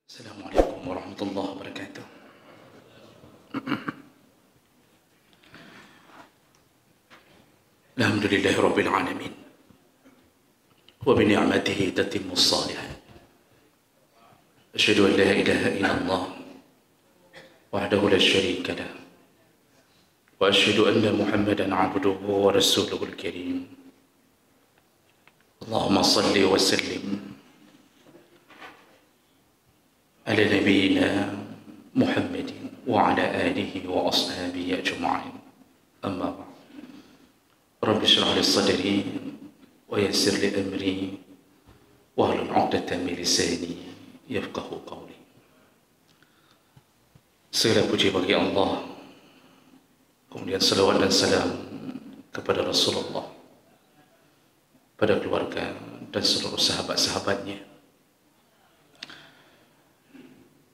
Assalamualaikum warahmatullahi wabarakatuh. Alhamdulillahi rabbil alamin. Wa bi ni'matihi tatimmu shalihat. Asyhadu an la ilaha illallah wahdahu la syarika lah. Wa asyhadu anna Muhammadan 'abduhu wa rasuluhul karim. Allahumma shalli wa sallim على نبينا محمد وعلى آله وأصحابه أجمعين أما بعد رب اشرح لي صدري ويسر لي أمري واحلل عقدة من لساني يفقهوا قولي. Segala puji bagi Allah, kemudian salawat dan salam kepada Rasulullah, pada keluarga dan seluruh sahabat-sahabatnya.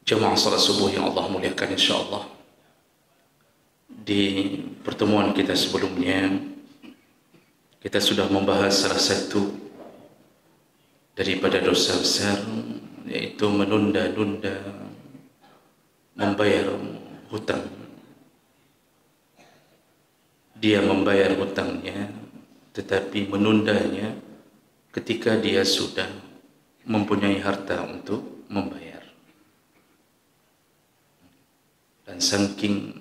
Jemaah salat subuh yang Allah muliakan, insyaAllah, di pertemuan kita sebelumnya kita sudah membahas salah satu daripada dosa besar, yaitu menunda-nunda membayar hutang. Dia membayar hutangnya tetapi menundanya ketika dia sudah mempunyai harta untuk membayar. Dan saking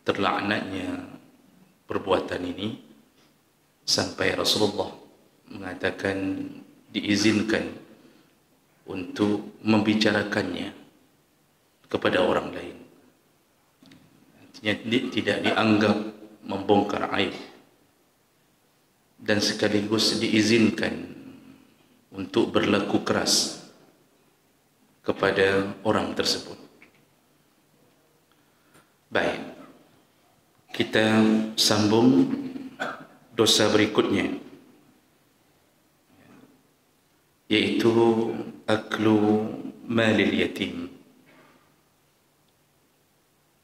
terlaknatnya perbuatan ini sampai Rasulullah mengatakan diizinkan untuk membicarakannya kepada orang lain. Artinya tidak dianggap membongkar aib, dan sekaligus diizinkan untuk berlaku keras kepada orang tersebut. Baik, kita sambung dosa berikutnya, yaitu aklu malil yatim,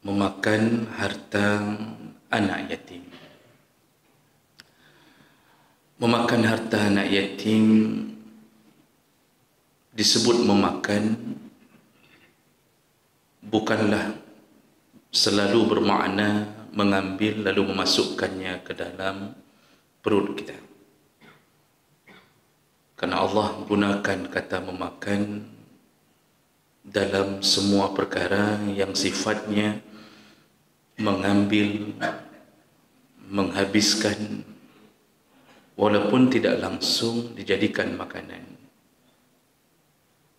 memakan harta anak yatim. Memakan harta anak yatim disebut memakan bukanlah selalu bermakna mengambil lalu memasukkannya ke dalam perut kita. Karena Allah gunakan kata memakan dalam semua perkara yang sifatnya mengambil, menghabiskan, walaupun tidak langsung dijadikan makanan.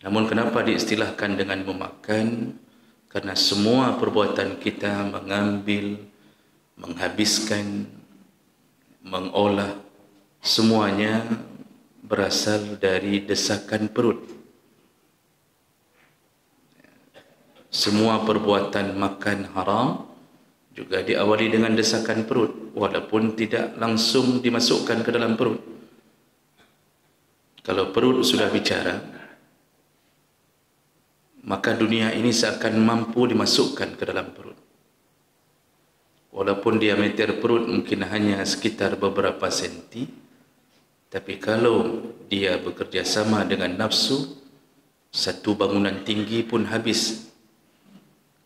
Namun kenapa diistilahkan dengan memakan? Karena semua perbuatan kita mengambil, menghabiskan, mengolah, semuanya berasal dari desakan perut. Semua perbuatan makan haram juga diawali dengan desakan perut, walaupun tidak langsung dimasukkan ke dalam perut. Kalau perut sudah bicara, maka dunia ini seakan mampu dimasukkan ke dalam perut. Walaupun diameter perut mungkin hanya sekitar beberapa senti, tapi kalau dia bekerja sama dengan nafsu, satu bangunan tinggi pun habis,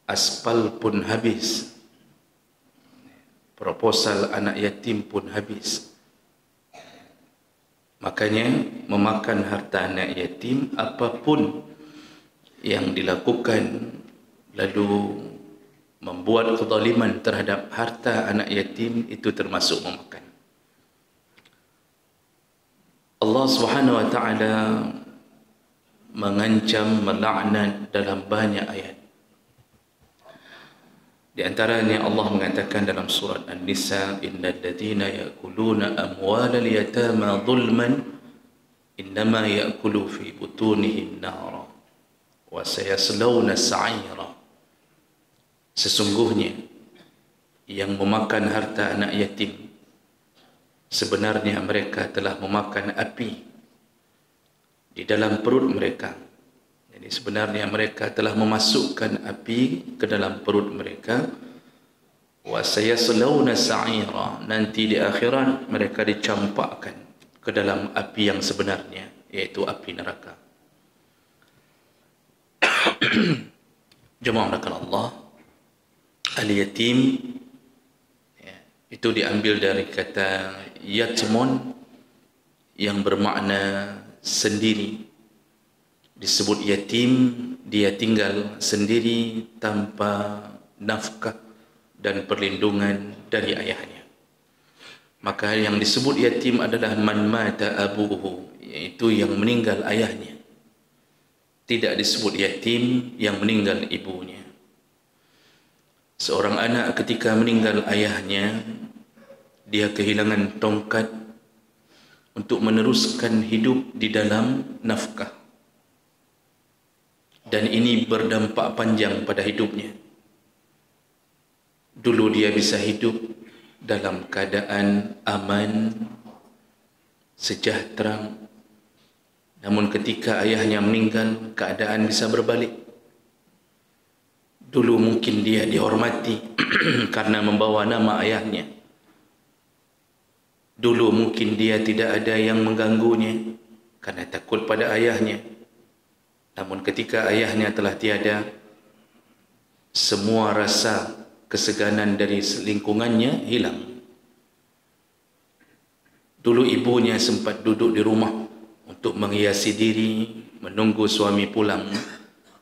aspal pun habis, proposal anak yatim pun habis. Makanya memakan harta anak yatim, apapun yang dilakukan lalu membuat kezaliman terhadap harta anak yatim, itu termasuk memakan. Allah Subhanahu wa taala mengancam, melaknat dalam banyak ayat. Di antaranya Allah mengatakan dalam surat An-Nisa, innal ladzina ya'kuluna amwalal yatama zulman innama ya'kulu fi butunihim nara wa sayaslawna sa'ira. Sesungguhnya yang memakan harta anak yatim, sebenarnya mereka telah memakan api di dalam perut mereka. Jadi sebenarnya mereka telah memasukkan api ke dalam perut mereka. Wa sayaslawna sa'ira, nanti di akhirat mereka dicampakkan ke dalam api yang sebenarnya, yaitu api neraka. Jemaah Allah, al-yatim itu diambil dari kata yatmun yang bermakna sendiri. Disebut yatim, dia tinggal sendiri tanpa nafkah dan perlindungan dari ayahnya. Maka yang disebut yatim adalah man mata abuhu, yaitu yang meninggal ayahnya. Tidak disebut yatim yang meninggal ibunya. Seorang anak ketika meninggal ayahnya, dia kehilangan tongkat untuk meneruskan hidup di dalam nafkah. Dan ini berdampak panjang pada hidupnya. Dulu dia bisa hidup dalam keadaan aman, sejahtera. Namun ketika ayahnya meninggal, keadaan bisa berbalik. Dulu mungkin dia dihormati karena membawa nama ayahnya. Dulu mungkin dia tidak ada yang mengganggunya karena takut pada ayahnya. Namun ketika ayahnya telah tiada, semua rasa keseganan dari lingkungannya hilang. Dulu ibunya sempat duduk di rumah untuk menghiasi diri, menunggu suami pulang.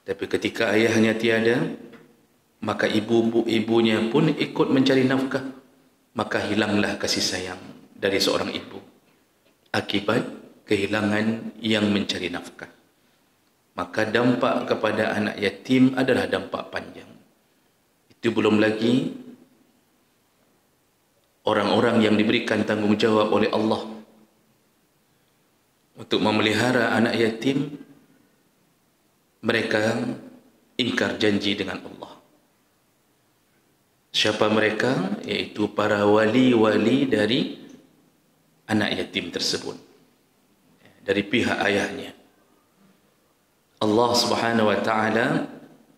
Tapi ketika ayahnya tiada, maka ibunya pun ikut mencari nafkah. Maka hilanglah kasih sayang dari seorang ibu akibat kehilangan yang mencari nafkah. Maka dampak kepada anak yatim adalah dampak panjang. Itu belum lagi orang-orang yang diberikan tanggungjawab oleh Allah untuk memelihara anak yatim, mereka ingkar janji dengan Allah. Siapa mereka? Yaitu para wali-wali dari anak yatim tersebut, dari pihak ayahnya. Allah Subhanahu wa taala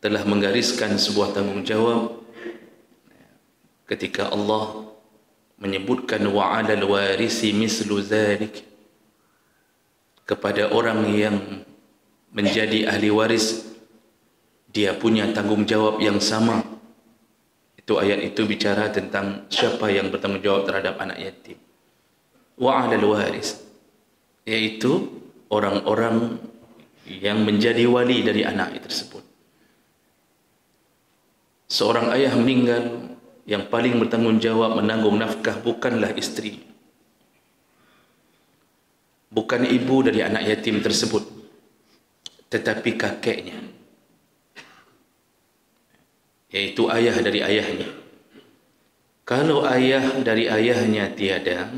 telah menggariskan sebuah tanggungjawab ketika Allah menyebutkan wa 'alal warisi mislu dzalik, kepada orang yang menjadi ahli waris dia punya tanggungjawab yang sama. Itu ayat itu bicara tentang siapa yang bertanggung jawab terhadap anak yatim. Wa 'alal waris, yaitu orang-orang yang menjadi wali dari anak tersebut. Seorang ayah meninggal, yang paling bertanggung jawab menanggung nafkah bukanlah istri, bukan ibu dari anak yatim tersebut, tetapi kakeknya, yaitu ayah dari ayahnya. Kalau ayah dari ayahnya tiada,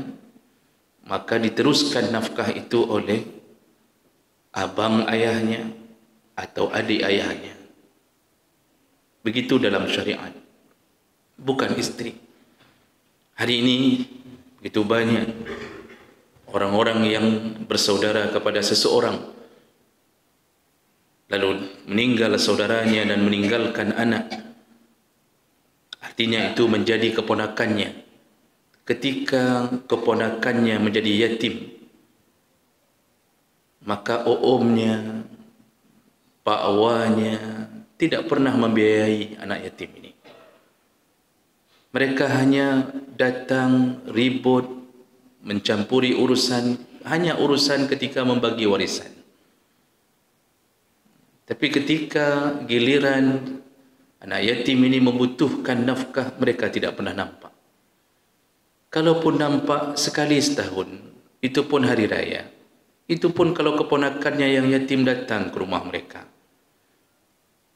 maka diteruskan nafkah itu oleh abang ayahnya atau adik ayahnya. Begitu dalam syariat, bukan istri. Hari ini begitu banyak orang-orang yang bersaudara kepada seseorang, lalu meninggal saudaranya dan meninggalkan anak. Artinya itu menjadi keponakannya. Ketika keponakannya menjadi yatim, maka omnya, pak awanya tidak pernah membiayai anak yatim ini. Mereka hanya datang ribut, mencampuri urusan, hanya urusan ketika membagi warisan. Tapi ketika giliran anak yatim ini membutuhkan nafkah, mereka tidak pernah nampak. Kalaupun nampak sekali setahun, itu pun hari raya. Itu pun kalau keponakannya yang yatim datang ke rumah mereka.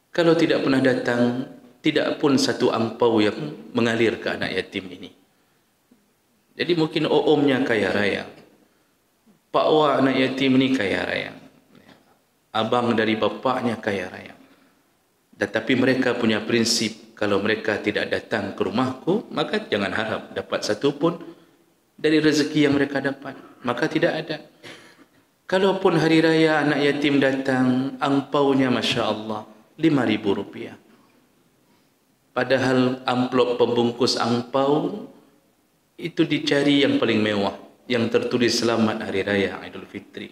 Kalau tidak pernah datang, tidak pun satu angpau yang mengalir ke anak yatim ini. Jadi mungkin omnya kaya raya, pak wa anak yatim ini kaya raya, abang dari bapaknya kaya raya. Tetapi mereka punya prinsip, kalau mereka tidak datang ke rumahku, maka jangan harap dapat satu pun dari rezeki yang mereka dapat. Maka tidak ada. Kalaupun hari raya anak yatim datang, angpaunya Masya Allah, Rp5.000. Padahal amplop pembungkus angpau itu dicari yang paling mewah, yang tertulis selamat hari raya Idul Fitri.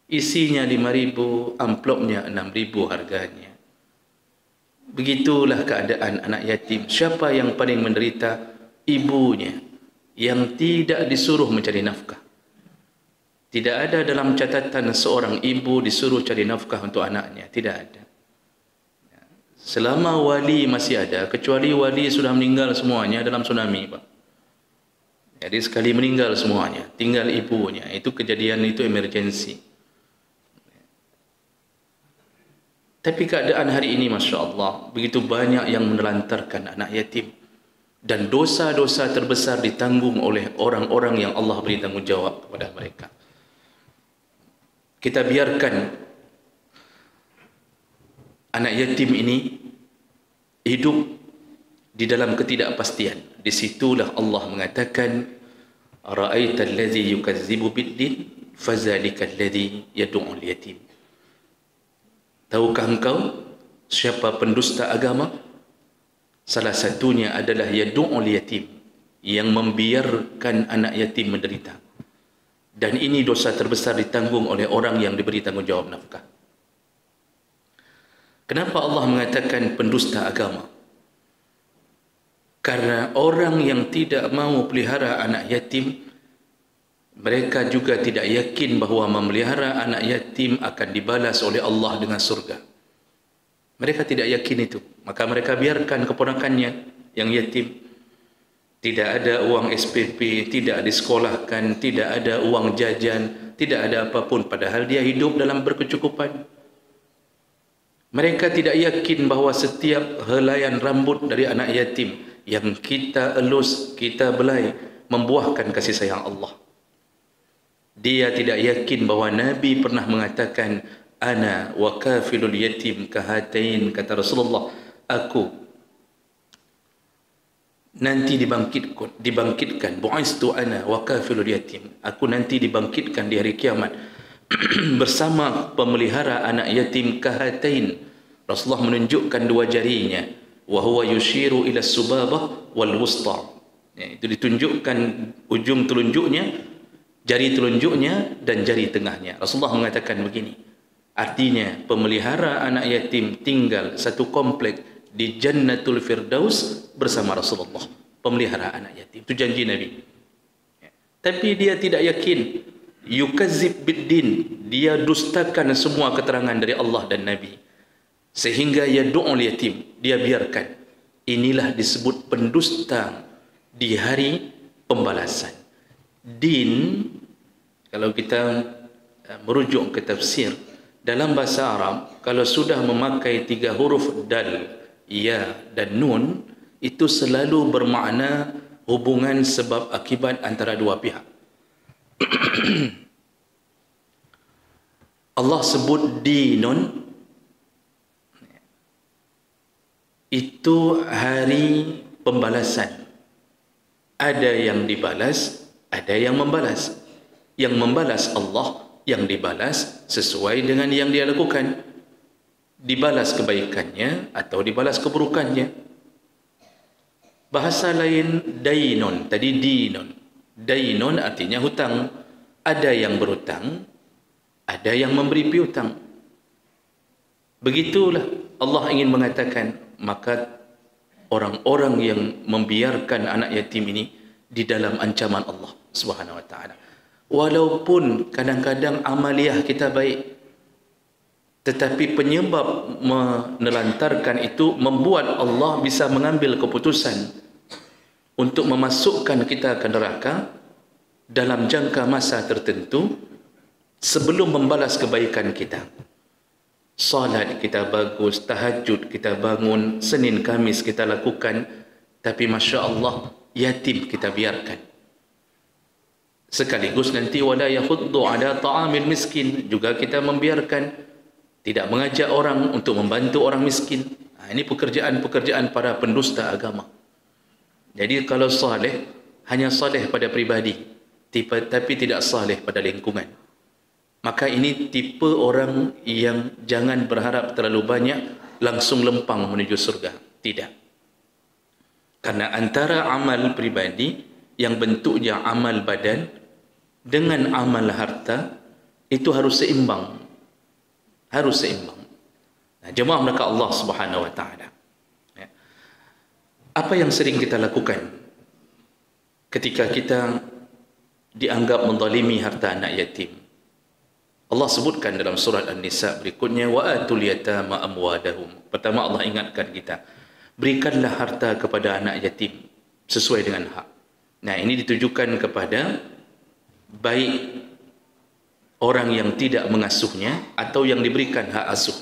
Isinya 5.000, amplopnya 6.000 harganya. Begitulah keadaan anak yatim. Siapa yang paling menderita? Ibunya, yang tidak disuruh mencari nafkah. Tidak ada dalam catatan seorang ibu disuruh cari nafkah untuk anaknya. Tidak ada. Selama wali masih ada, kecuali wali sudah meninggal semuanya dalam tsunami, Pak. Jadi sekali meninggal semuanya, tinggal ibunya. Itu kejadian itu emergensi. Tapi keadaan hari ini, Masya Allah, begitu banyak yang menelantarkan anak yatim. Dan dosa-dosa terbesar ditanggung oleh orang-orang yang Allah beri tanggungjawab kepada mereka. Kita biarkan anak yatim ini hidup di dalam ketidakpastian. Disitulah Allah mengatakan, Ra'aita allazi yukazzibu biddin, fazalika allazi yad'ul yatim. Tahukah engkau siapa pendusta agama? Salah satunya adalah yad'ul yatim, yang membiarkan anak yatim menderita. Dan ini dosa terbesar ditanggung oleh orang yang diberi tanggungjawab nafkah. Kenapa Allah mengatakan pendusta agama? Karena orang yang tidak mau pelihara anak yatim, mereka juga tidak yakin bahawa memelihara anak yatim akan dibalas oleh Allah dengan surga. Mereka tidak yakin itu. Maka mereka biarkan keponakannya yang yatim. Tidak ada uang SPP, tidak disekolahkan, tidak ada uang jajan, tidak ada apapun. Padahal dia hidup dalam berkecukupan. Mereka tidak yakin bahawa setiap helaian rambut dari anak yatim yang kita elus, kita belai, membuahkan kasih sayang Allah. Dia tidak yakin bahawa Nabi pernah mengatakan, Ana wa kafilul yatim kahatain, kata Rasulullah, aku nanti dibangkitkan, bu'istu ana wa kafilul yatim, aku nanti dibangkitkan di hari kiamat bersama pemelihara anak yatim kahatain. Rasulullah menunjukkan dua jarinya, wa huwa yushiru ila subabah wal wusta. Itu ditunjukkan ujung telunjuknya, jari telunjuknya dan jari tengahnya. Rasulullah mengatakan begini, artinya pemelihara anak yatim tinggal satu komplek di Jannatul Firdaus bersama Rasulullah, pemelihara anak yatim. Itu janji Nabi. Tapi dia tidak yakin. Yukazzib biddin, dia dustakan semua keterangan dari Allah dan Nabi. Sehingga yad'ul yatim, dia biarkan. Inilah disebut pendusta di hari pembalasan. Din, kalau kita merujuk ke tafsir, dalam bahasa Arab, kalau sudah memakai 3 huruf dal, ya dan nun, itu selalu bermakna hubungan sebab akibat antara dua pihak. Allah sebut dinun, itu hari pembalasan. Ada yang dibalas, ada yang membalas. Yang membalas Allah, yang dibalas sesuai dengan yang dia lakukan. Dibalas kebaikannya atau dibalas keburukannya. Bahasa lain dainun, tadi dinun. Dainun artinya hutang. Ada yang berhutang, ada yang memberi piutang. Begitulah Allah ingin mengatakan, maka orang-orang yang membiarkan anak yatim ini di dalam ancaman Allah Subhanahu wa taala. Walaupun kadang-kadang amaliah kita baik, tetapi penyebab menelantarkan itu membuat Allah bisa mengambil keputusan untuk memasukkan kita ke neraka dalam jangka masa tertentu sebelum membalas kebaikan kita. Salat kita bagus, tahajud kita bangun, Senin Kamis kita lakukan, tapi Masya Allah yatim kita biarkan. Sekaligus nanti wala yahuddu ala ta'amil miskin, juga kita membiarkan, tidak mengajak orang untuk membantu orang miskin. Ini pekerjaan-pekerjaan para pendusta agama. Jadi kalau saleh, hanya saleh pada pribadi, tapi tidak saleh pada lingkungan. Maka ini tipe orang yang jangan berharap terlalu banyak langsung lempang menuju surga. Tidak. Karena antara amal pribadi yang bentuknya amal badan dengan amal harta itu harus seimbang. Harus seimbang. Nah, jemaah mereka Allah Subhanahu wa taala. Apa yang sering kita lakukan ketika kita dianggap menzalimi harta anak yatim? Allah sebutkan dalam surat An-Nisa berikutnya, wa atul yatama amwadahum. Pertama Allah ingatkan kita, berikanlah harta kepada anak yatim sesuai dengan hak. Nah, ini ditujukan kepada baik orang yang tidak mengasuhnya atau yang diberikan hak asuh.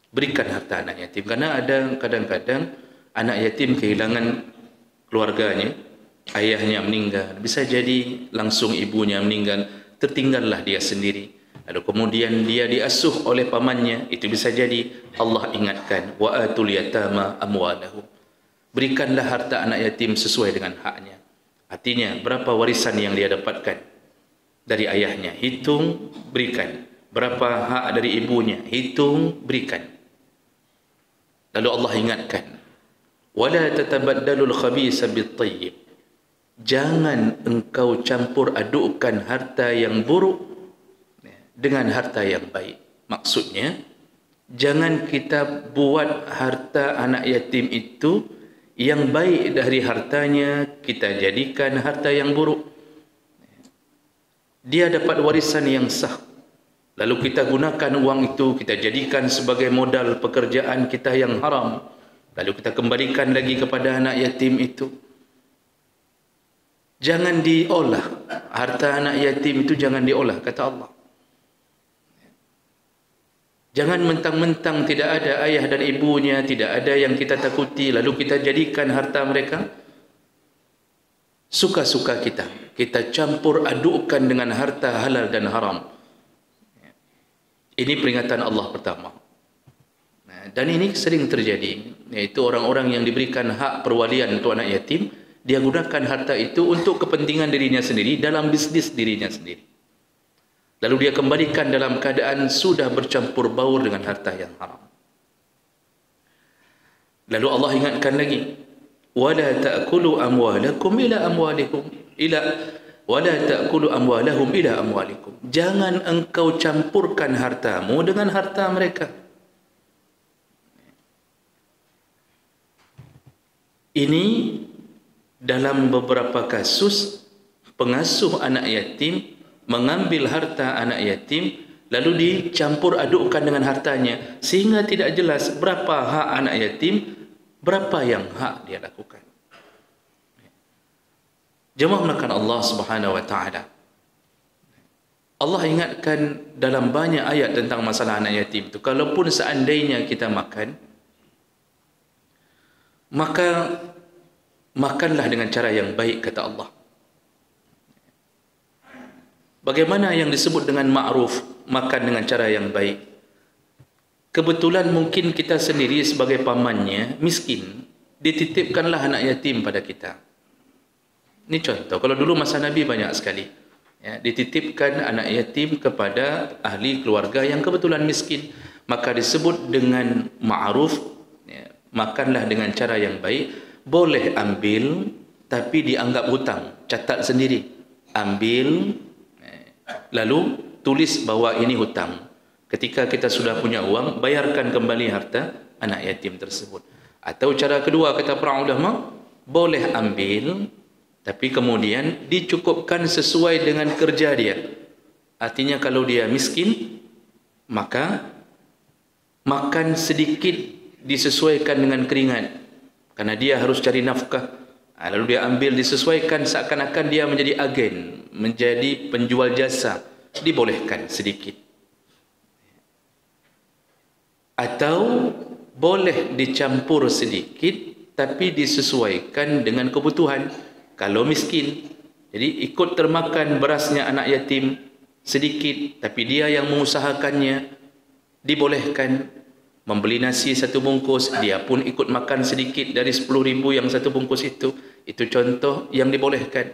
Berikan harta anak yatim, karena ada kadang-kadang anak yatim kehilangan keluarganya, ayahnya meninggal, bisa jadi langsung ibunya meninggal, tertinggallah dia sendiri. Lalu kemudian dia diasuh oleh pamannya, itu bisa jadi Allah ingatkan, wa atul yatama amwalahum. Berikanlah harta anak yatim sesuai dengan haknya. Artinya berapa warisan yang dia dapatkan dari ayahnya, hitung, berikan. Berapa hak dari ibunya, hitung, berikan. Lalu Allah ingatkan, wala tatabaddalul khabisa bit-thayyib. Jangan engkau campur adukkan harta yang buruk dengan harta yang baik. Maksudnya, jangan kita buat harta anak yatim itu yang baik dari hartanya kita jadikan harta yang buruk. Dia dapat warisan yang sah, lalu kita gunakan uang itu, kita jadikan sebagai modal pekerjaan kita yang haram, lalu kita kembalikan lagi kepada anak yatim itu. Jangan diolah harta anak yatim itu, jangan diolah, kata Allah. Jangan mentang-mentang tidak ada ayah dan ibunya, tidak ada yang kita takuti, lalu kita jadikan harta mereka suka-suka kita. Kita campur adukkan dengan harta halal dan haram. Ini peringatan Allah pertama. Dan ini sering terjadi, yaitu orang-orang yang diberikan hak perwalian untuk anak yatim, dia gunakan harta itu untuk kepentingan dirinya sendiri, dalam bisnis dirinya sendiri. Lalu dia kembalikan dalam keadaan sudah bercampur baur dengan harta yang haram. Lalu Allah ingatkan lagi, wala ta'kulu amwalakum ila amwalikum wala ta'kulu amwalahum ila amwalikum. Jangan engkau campurkan hartamu dengan harta mereka. Ini dalam beberapa kasus pengasuh anak yatim mengambil harta anak yatim lalu dicampur adukkan dengan hartanya, sehingga tidak jelas berapa hak anak yatim, berapa yang hak dia lakukan. Jemaah melakukan Allah Subhanahu wa taala. Allah ingatkan dalam banyak ayat tentang masalah anak yatim itu, kalaupun seandainya kita makan, maka makanlah dengan cara yang baik, kata Allah. Bagaimana yang disebut dengan ma'ruf, makan dengan cara yang baik? Kebetulan mungkin kita sendiri sebagai pamannya miskin, dititipkanlah anak yatim pada kita. Ini contoh, kalau dulu masa Nabi banyak sekali, ya, dititipkan anak yatim kepada ahli keluarga yang kebetulan miskin, maka disebut dengan ma'ruf, ya, makanlah dengan cara yang baik. Boleh ambil, tapi dianggap hutang, catat sendiri, ambil, lalu tulis bahwa ini hutang. Ketika kita sudah punya uang, bayarkan kembali harta anak yatim tersebut. Atau cara kedua, kata para ulama, boleh ambil, tapi kemudian dicukupkan sesuai dengan kerja dia. Artinya kalau dia miskin, maka makan sedikit disesuaikan dengan keringat, karena dia harus cari nafkah. Lalu dia ambil, disesuaikan seakan-akan dia menjadi agen, menjadi penjual jasa, dibolehkan sedikit. Atau boleh dicampur sedikit, tapi disesuaikan dengan kebutuhan. Kalau miskin, jadi ikut termakan berasnya anak yatim sedikit, tapi dia yang mengusahakannya, dibolehkan. Membeli nasi satu bungkus, dia pun ikut makan sedikit dari 10.000 yang satu bungkus itu. Itu contoh yang dibolehkan.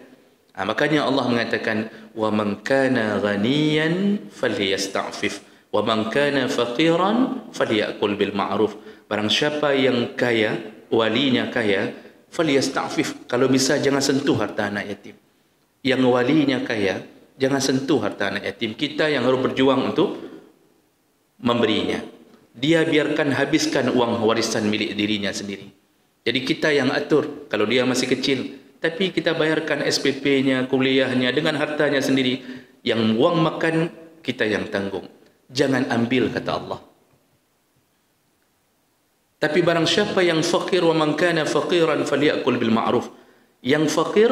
Makanya Allah mengatakan, wa man kana ghaniyan falyasta'fif wa man kana faqiran falyakul bil ma'ruf. Barang siapa yang kaya, walinya kaya, falyasta'fif, kalau bisa jangan sentuh harta anak yatim. Yang walinya kaya, jangan sentuh harta anak yatim. Kita yang harus berjuang untuk memberinya. Dia biarkan habiskan uang warisan milik dirinya sendiri. Jadi kita yang atur kalau dia masih kecil, tapi kita bayarkan SPP-nya, kuliahnya dengan hartanya sendiri. Yang wang makan kita yang tanggung. Jangan ambil, kata Allah. Tapi barang siapa yang fakir, wa man kana faqiran falyakul bil ma'ruf. Yang fakir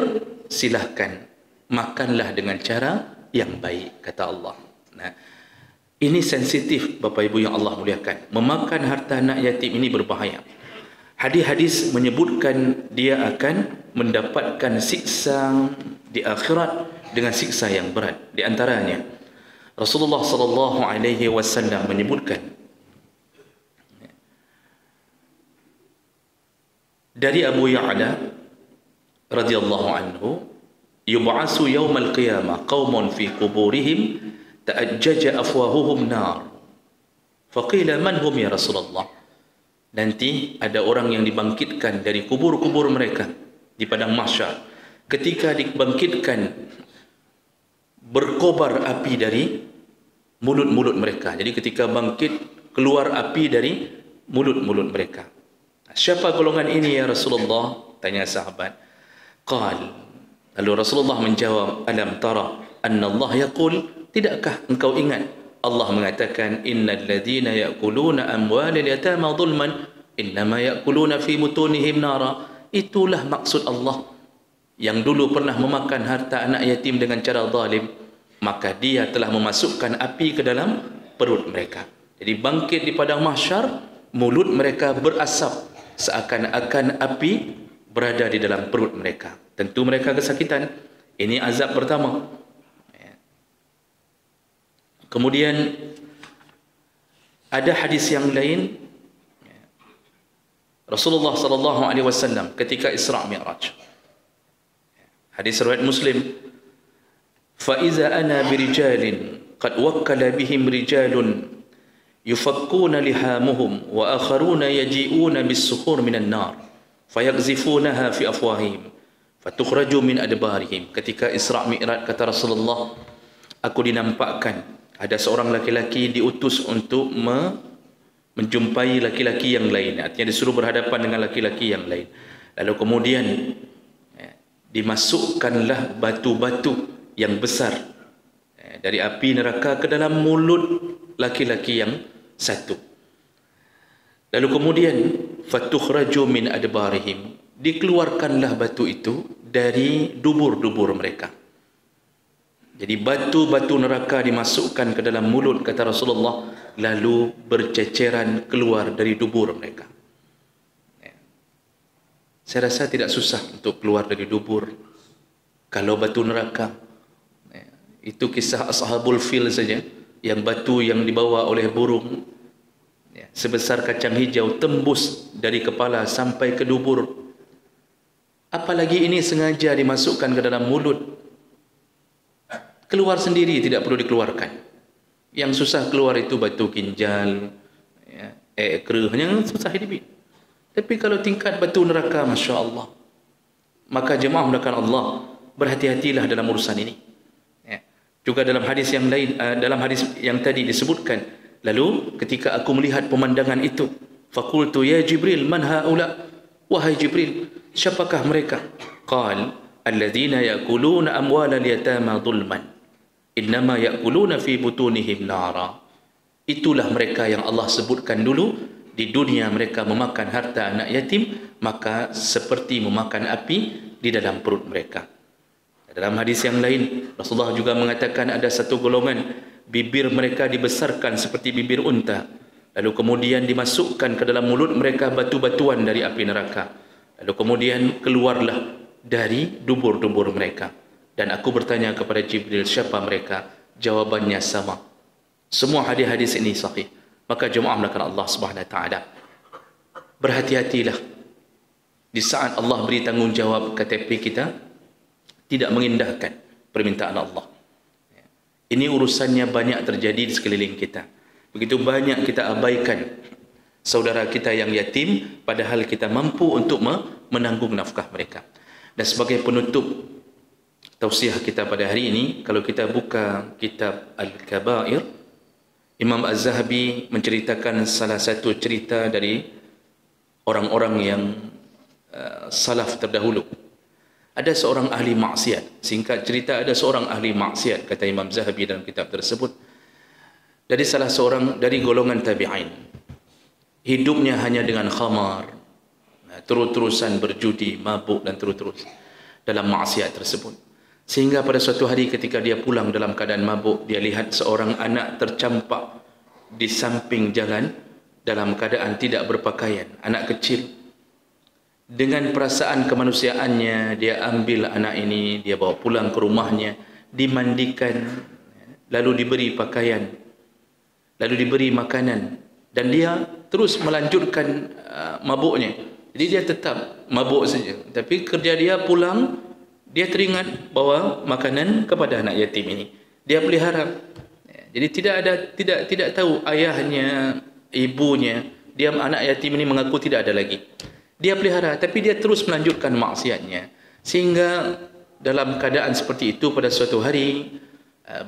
silahkan makanlah dengan cara yang baik, kata Allah. Nah, ini sensitif Bapak Ibu yang Allah muliakan. Memakan harta anak yatim ini berbahaya. Hadis-hadis menyebutkan dia akan mendapatkan siksa di akhirat dengan siksa yang berat. Di antaranya Rasulullah sallallahu alaihi wasallam menyebutkan dari Abu Ya'la radhiyallahu anhu, yub'asu yaumal qiyamah qaumun fi quburihim ta'ajjaja afwahuhum nar. Faqila man hum ya Rasulullah? Nanti ada orang yang dibangkitkan dari kubur-kubur mereka di padang mahsyar. Ketika dibangkitkan, berkobar api dari mulut-mulut mereka. Jadi ketika bangkit, keluar api dari mulut-mulut mereka. Siapa golongan ini ya Rasulullah? Tanya sahabat. Qal, lalu Rasulullah menjawab, alam tara anna Allah yaqul, tidakkah engkau ingat Allah mengatakan, innal ladzina ya'kuluna amwalal yatama zulman innama ya'kuluna fi butunihim nara. Itulah maksud Allah yang dulu pernah memakan harta anak yatim dengan cara zalim, maka dia telah memasukkan api ke dalam perut mereka. Jadi bangkit di padang mahsyar, mulut mereka berasap seakan-akan api berada di dalam perut mereka. Tentu mereka kesakitan. Ini azab pertama. Kemudian ada hadis yang lain, Rasulullah sallallahu alaihi wasallam ketika Isra Mi'raj. Hadis riwayat Muslim, fa iza ana birijalin qad wakkala bihim rijalun yufakkuna lihamuhum wa akharuna yaji'una bis-sukhur minan nar fayaqzifunaha fi afwahihim fatukhraju min adbarihim. Ketika Isra Mi'raj, kata Rasulullah, aku dinampakkan ada seorang laki-laki diutus untuk menjumpai laki-laki yang lain. Artinya disuruh berhadapan dengan laki-laki yang lain. Lalu kemudian dimasukkanlah batu-batu yang besar dari api neraka ke dalam mulut laki-laki yang satu. Lalu kemudian fatukhraju min adbarihim, dikeluarkanlah batu itu dari dubur-dubur mereka. Jadi batu-batu neraka dimasukkan ke dalam mulut, kata Rasulullah, lalu berceceran keluar dari dubur mereka. Saya rasa tidak susah untuk keluar dari dubur kalau batu neraka. Itu kisah Ashabul Fil saja, yang batu yang dibawa oleh burung sebesar kacang hijau tembus dari kepala sampai ke dubur. Apalagi ini sengaja dimasukkan ke dalam mulut. Keluar sendiri, tidak perlu dikeluarkan. Yang susah keluar itu batu ginjal, ekreh, yang susah hidup. Tapi kalau tingkat batu neraka, Masya Allah, maka jemaah mulakan Allah, berhati-hatilah dalam urusan ini. Juga dalam hadis yang lain, dalam hadis yang tadi disebutkan, lalu ketika aku melihat pemandangan itu, faqultu ya Jibril, man haula? Wahai Jibril, siapakah mereka? Qal, alladzina ya'kuluna amwalal yatama zulman innama ya'kuluna fi butunihim nara. Itulah mereka yang Allah sebutkan dulu. Di dunia mereka memakan harta anak yatim, maka seperti memakan api di dalam perut mereka. Dalam hadis yang lain, Rasulullah juga mengatakan ada satu golongan, bibir mereka dibesarkan seperti bibir unta, lalu kemudian dimasukkan ke dalam mulut mereka batu-batuan dari api neraka, lalu kemudian keluarlah dari dubur-dubur mereka. Dan aku bertanya kepada Jibril, siapa mereka? Jawabannya sama. Semua hadis-hadis ini sahih. Maka jemaah melakukan Allah Subhanahu wa taala, berhati-hatilah di saat Allah beri tanggungjawab KTP kita, tidak mengindahkan permintaan Allah. Ini urusannya banyak terjadi di sekeliling kita. Begitu banyak kita abaikan saudara kita yang yatim, padahal kita mampu untuk menanggung nafkah mereka. Dan sebagai penutup tausiah kita pada hari ini, kalau kita buka kitab Al-Kabair, Imam Az-Zahabi menceritakan salah satu cerita dari orang-orang yang salaf terdahulu. Ada seorang ahli maksiat. Singkat cerita, ada seorang ahli maksiat, kata Imam Zahabi dalam kitab tersebut, dari salah seorang dari golongan tabi'in. Hidupnya hanya dengan khamar, terus-terusan berjudi, mabuk dan terus-terus dalam maksiat tersebut. Sehingga pada suatu hari ketika dia pulang dalam keadaan mabuk, dia lihat seorang anak tercampak di samping jalan dalam keadaan tidak berpakaian, anak kecil. Dengan perasaan kemanusiaannya, dia ambil anak ini, dia bawa pulang ke rumahnya, dimandikan, lalu diberi pakaian, lalu diberi makanan, dan dia terus melanjutkan mabuknya. Jadi dia tetap mabuk saja, tapi kerja dia pulang, dia teringat bawa makanan kepada anak yatim ini. Dia pelihara. Jadi tidak tahu ayahnya, ibunya, dia anak yatim ini mengaku tidak ada lagi. Dia pelihara, tapi dia terus melanjutkan maksiatnya. Sehingga dalam keadaan seperti itu pada suatu hari,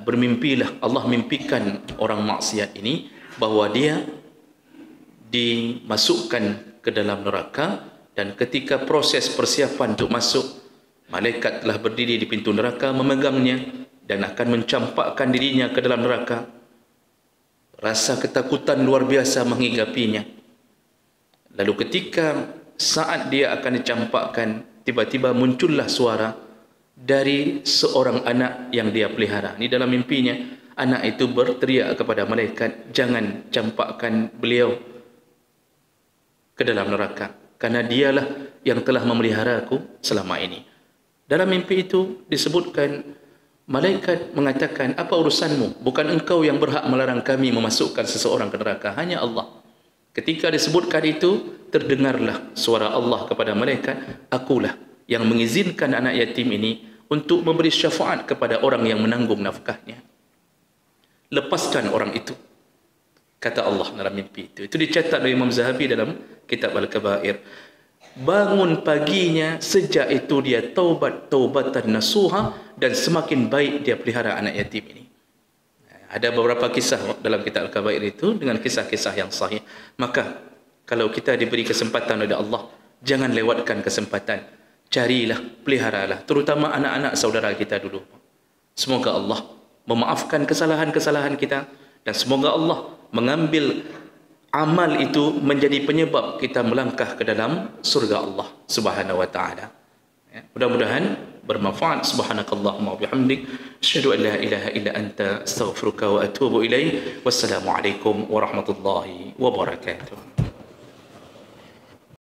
bermimpilah, Allah mimpikan orang maksiat ini bahawa dia dimasukkan ke dalam neraka, dan ketika proses persiapan untuk masuk, malaikat telah berdiri di pintu neraka memegangnya dan akan mencampakkan dirinya ke dalam neraka. Rasa ketakutan luar biasa menghinggapinya. Lalu ketika saat dia akan dicampakkan, tiba-tiba muncullah suara dari seorang anak yang dia pelihara. Ini dalam mimpinya, anak itu berteriak kepada malaikat, jangan campakkan beliau ke dalam neraka, karena dialah yang telah memelihara aku selama ini. Dalam mimpi itu disebutkan, malaikat mengatakan, apa urusanmu? Bukan engkau yang berhak melarang kami memasukkan seseorang ke neraka, hanya Allah. Ketika disebutkan itu, terdengarlah suara Allah kepada malaikat, akulah yang mengizinkan anak yatim ini untuk memberi syafaat kepada orang yang menanggung nafkahnya. Lepaskan orang itu, kata Allah dalam mimpi itu. Itu dicatat oleh Imam Zahabi dalam kitab Al-Kabair. Bangun paginya, sejak itu dia taubatan nasuha, dan semakin baik dia pelihara anak yatim ini. Ada beberapa kisah dalam kitab Al-Kabair itu dengan kisah-kisah yang sahih. Maka kalau kita diberi kesempatan oleh Allah, jangan lewatkan kesempatan. Carilah, peliharalah, terutama anak-anak saudara kita dulu. Semoga Allah memaafkan kesalahan-kesalahan kita, dan semoga Allah mengambil amal itu menjadi penyebab kita melangkah ke dalam surga Allah Subhanahu wa taala. Mudah-mudahan bermanfaat. Subhanakallahumma wa bihamdik, asyhadu an la ilaha illa anta, astaghfiruka wa atubu ilaik. Wassalamu alaikum warahmatullahi wabarakatuh.